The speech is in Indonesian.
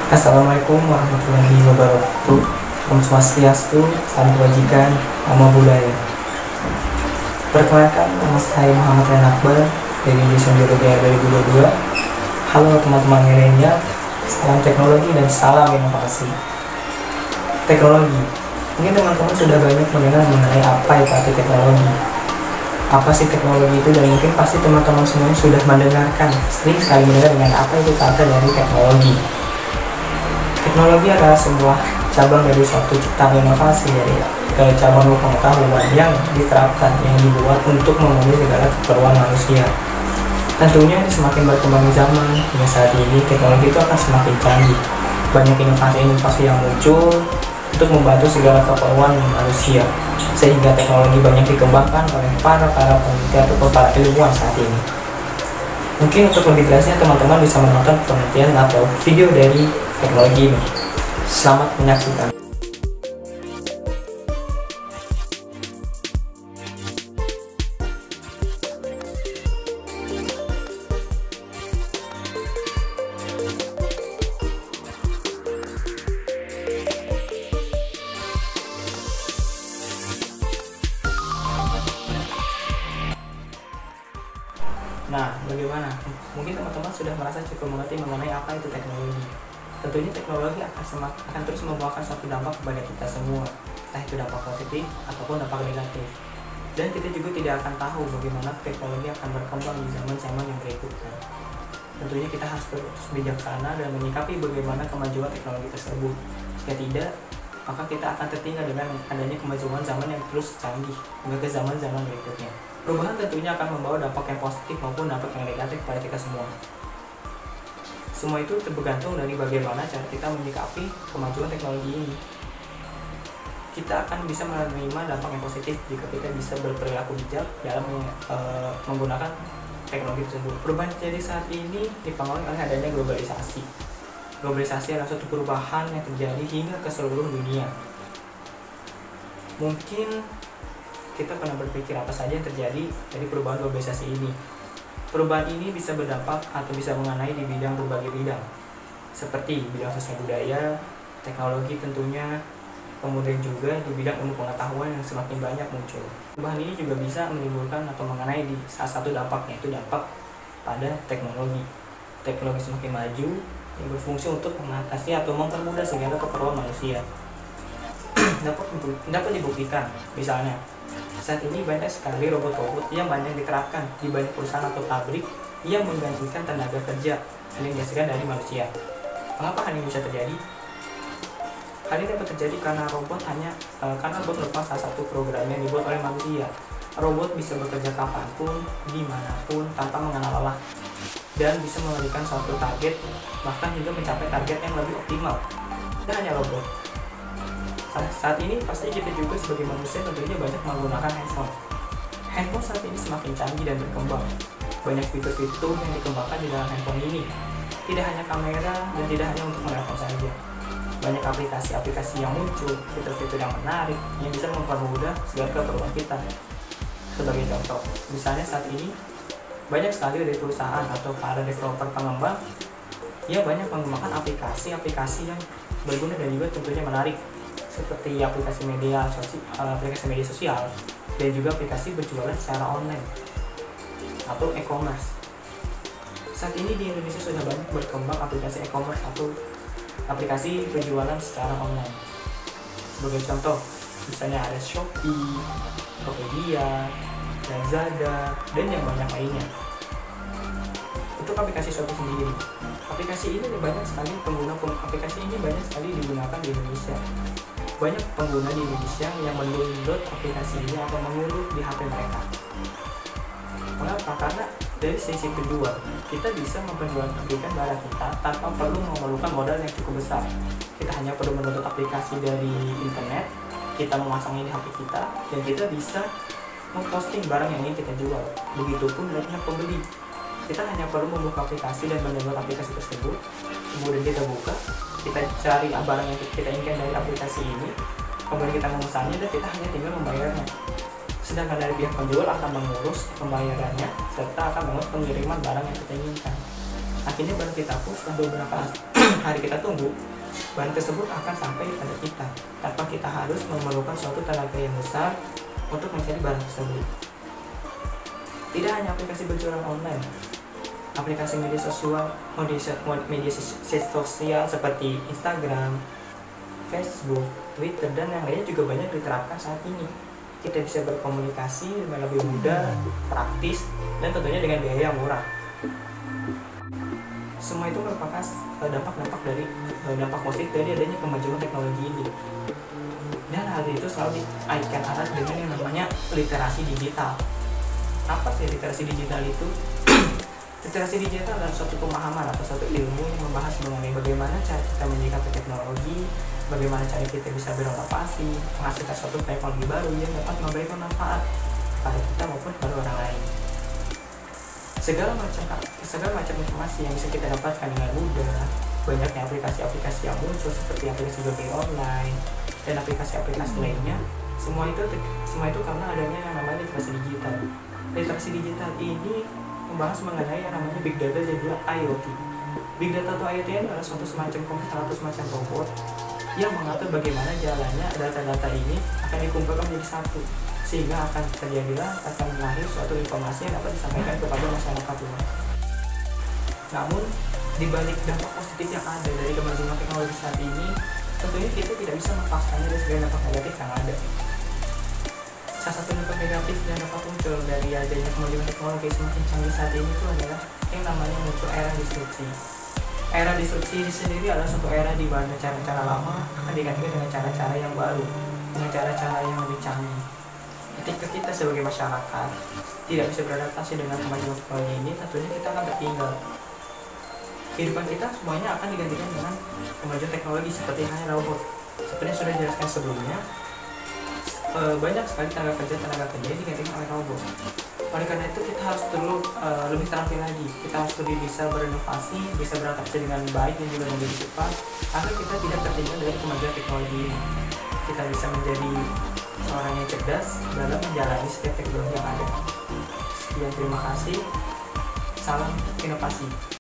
Assalamualaikum warahmatullahi wabarakatuh. Om Swastiastu, salam kebajikan, nama budaya. Perkenalkan, nama saya Muhammad Rian Akbar dari Jurusan Biologi 2022. Halo teman-teman milenial, salam teknologi dan salam inovasi. Teknologi, mungkin teman-teman sudah banyak mendengar mengenai apa itu arti teknologi. Apa sih teknologi itu, dan mungkin pasti teman-teman semuanya sudah mendengarkan, sering sekali mendengar dengan apa itu kata dari teknologi. Teknologi adalah sebuah cabang dari suatu ciptaan inovasi dari cabang pengetahuan yang diterapkan, yang dibuat untuk memenuhi segala keperluan manusia. Tentunya semakin berkembang zaman hingga saat ini, teknologi itu akan semakin canggih. Banyak inovasi-inovasi yang muncul untuk membantu segala keperluan manusia, sehingga teknologi banyak dikembangkan oleh para peneliti atau para ilmuwan saat ini. Mungkin untuk lebih jelasnya teman-teman bisa menonton penelitian atau video dari teknologi ini. Selamat menyaksikan. Nah, bagaimana? Mungkin teman-teman sudah merasa cukup mengerti mengenai apa itu teknologi. Tentunya teknologi akan terus membawakan suatu dampak kepada kita semua, entah itu dampak positif ataupun dampak negatif. Dan kita juga tidak akan tahu bagaimana teknologi akan berkembang di zaman-zaman yang berikutnya. Tentunya kita harus terus bijaksana dan menyikapi bagaimana kemajuan teknologi tersebut. Jika tidak, maka kita akan tertinggal dengan adanya kemajuan zaman yang terus canggih hingga ke zaman-zaman berikutnya. Perubahan tentunya akan membawa dampak yang positif maupun dampak yang negatif pada kita semua. Semua itu tergantung dari bagaimana cara kita menyikapi kemajuan teknologi ini. Kita akan bisa menerima dampak yang positif jika kita bisa berperilaku bijak dalam menggunakan teknologi tersebut. Perubahan terjadi saat ini dipengaruhi oleh adanya globalisasi. Globalisasi adalah suatu perubahan yang terjadi hingga ke seluruh dunia. Mungkin kita pernah berpikir apa saja yang terjadi dari perubahan globalisasi ini. Perubahan ini bisa berdampak atau bisa mengenai di bidang berbagai bidang, seperti bidang sosial budaya, teknologi tentunya, kemudian juga di bidang ilmu pengetahuan yang semakin banyak muncul. Perubahan ini juga bisa menimbulkan atau mengenai di salah satu dampaknya, itu dampak pada teknologi. Teknologi semakin maju yang berfungsi untuk mengatasi atau mempermudah segala keperluan manusia. dapat dibuktikan, misalnya Saat ini banyak sekali robot-robot yang banyak diterapkan di banyak perusahaan atau pabrik yang menggantikan tenaga kerja yang dihasilkan dari manusia. Mengapa hal ini bisa terjadi? Hal ini dapat terjadi karena robot merupakan salah satu program yang dibuat oleh manusia. Robot bisa bekerja kapanpun, dimanapun, tanpa mengenal lelah, dan bisa memberikan suatu target, bahkan hingga mencapai target yang lebih optimal. Tidak hanya robot. Saat ini pasti kita juga sebagai manusia tentunya banyak menggunakan handphone. Handphone saat ini semakin canggih dan berkembang. Banyak fitur-fitur yang dikembangkan di dalam handphone ini. Tidak hanya kamera dan tidak hanya untuk menelpon saja. Banyak aplikasi-aplikasi yang muncul, fitur-fitur yang menarik yang bisa mempermudah segala keperluan kita. Sebagai contoh, misalnya saat ini banyak sekali dari perusahaan atau para developer pengembang yang banyak mengembangkan aplikasi-aplikasi yang berguna dan juga tentunya menarik, seperti aplikasi media sosial dan juga aplikasi berjualan secara online atau e-commerce. Saat ini di Indonesia sudah banyak berkembang aplikasi e-commerce atau aplikasi berjualan secara online. Sebagai contoh, misalnya ada Shopee, Tokopedia, Lazada, dan yang banyak lainnya. Untuk aplikasi Shopee sendiri, aplikasi ini banyak sekali digunakan di Indonesia. Banyak pengguna di Indonesia yang mendownload aplikasi ini atau mengunduh di HP mereka. Mengapa? Karena dari sisi kedua, kita bisa memperjualbelikan barang kita tanpa perlu memerlukan modal yang cukup besar. Kita hanya perlu mendownload aplikasi dari internet, kita memasangnya di HP kita, dan kita bisa memposting barang yang ingin kita jual. Begitupun dengan pembeli. Kita hanya perlu membuka aplikasi dan mendownload aplikasi tersebut, kemudian kita buka, kita cari barang yang kita inginkan dari aplikasi ini, kemudian kita memesannya dan kita hanya tinggal membayarnya. Sedangkan dari pihak penjual akan mengurus pembayarannya serta akan mengurus pengiriman barang yang kita inginkan. Akhirnya barang kita pun setelah beberapa hari kita tunggu, barang tersebut akan sampai pada kita tanpa kita harus memerlukan suatu tenaga yang besar untuk mencari barang tersebut. Tidak hanya aplikasi berjualan online, aplikasi media sosial seperti Instagram, Facebook, Twitter, dan yang lainnya juga banyak diterapkan saat ini. Kita bisa berkomunikasi dengan lebih mudah, praktis, dan tentunya dengan biaya yang murah. Semua itu merupakan dampak positif dari adanya kemajuan teknologi ini. Dan hal itu selalu dikaitkan erat dengan yang namanya literasi digital. Apa sih literasi digital itu? Literasi digital adalah suatu pemahaman atau suatu ilmu yang membahas mengenai bagaimana cara kita menyikapi teknologi, bagaimana cara kita bisa berinovasi, menghasilkan suatu teknologi baru yang dapat memberikan manfaat pada kita maupun pada orang lain. Segala macam informasi yang bisa kita dapatkan dengan mudah, banyaknya aplikasi-aplikasi yang muncul seperti aplikasi game online dan aplikasi-aplikasi lainnya, semua itu karena adanya yang namanya literasi digital. Literasi digital ini membahas mengenai yang namanya big data dan juga IoT. Big data atau IoT adalah suatu semacam komputer atau semacam robot yang mengatur bagaimana jalannya data-data ini akan dikumpulkan menjadi satu, sehingga akan lahir suatu informasi yang dapat disampaikan kepada masyarakat luas. Namun, dibalik dampak positif yang ada dari kemajuan teknologi saat ini, tentunya kita tidak bisa melepaskannya dari segala dampak negatif yang ada. Salah satu dampak negatif yang dapat muncul dari adanya kemajuan teknologi semakin canggih saat ini itu adalah yang namanya muncul era disrupsi. Era disrupsi ini sendiri adalah suatu era di mana cara-cara lama akan digantikan dengan cara-cara yang baru, dengan cara-cara yang lebih canggih. Ketika kita sebagai masyarakat tidak bisa beradaptasi dengan kemajuan teknologi ini, tentunya kita akan tertinggal. Kehidupan kita semuanya akan digantikan dengan kemajuan teknologi seperti halnya robot. Seperti yang sudah dijelaskan sebelumnya, banyak sekali tenaga kerja yang digantikan oleh robot. Oleh karena itu kita harus lebih terampil lagi. Kita harus lebih bisa berinovasi, bisa beradaptasi dengan baik dan juga lebih cepat agar kita tidak tertinggal dari kemajuan teknologi ini. Kita bisa menjadi seorang yang cerdas dalam menjalani setiap teknologi yang ada. Sekian, terima kasih. Salam inovasi.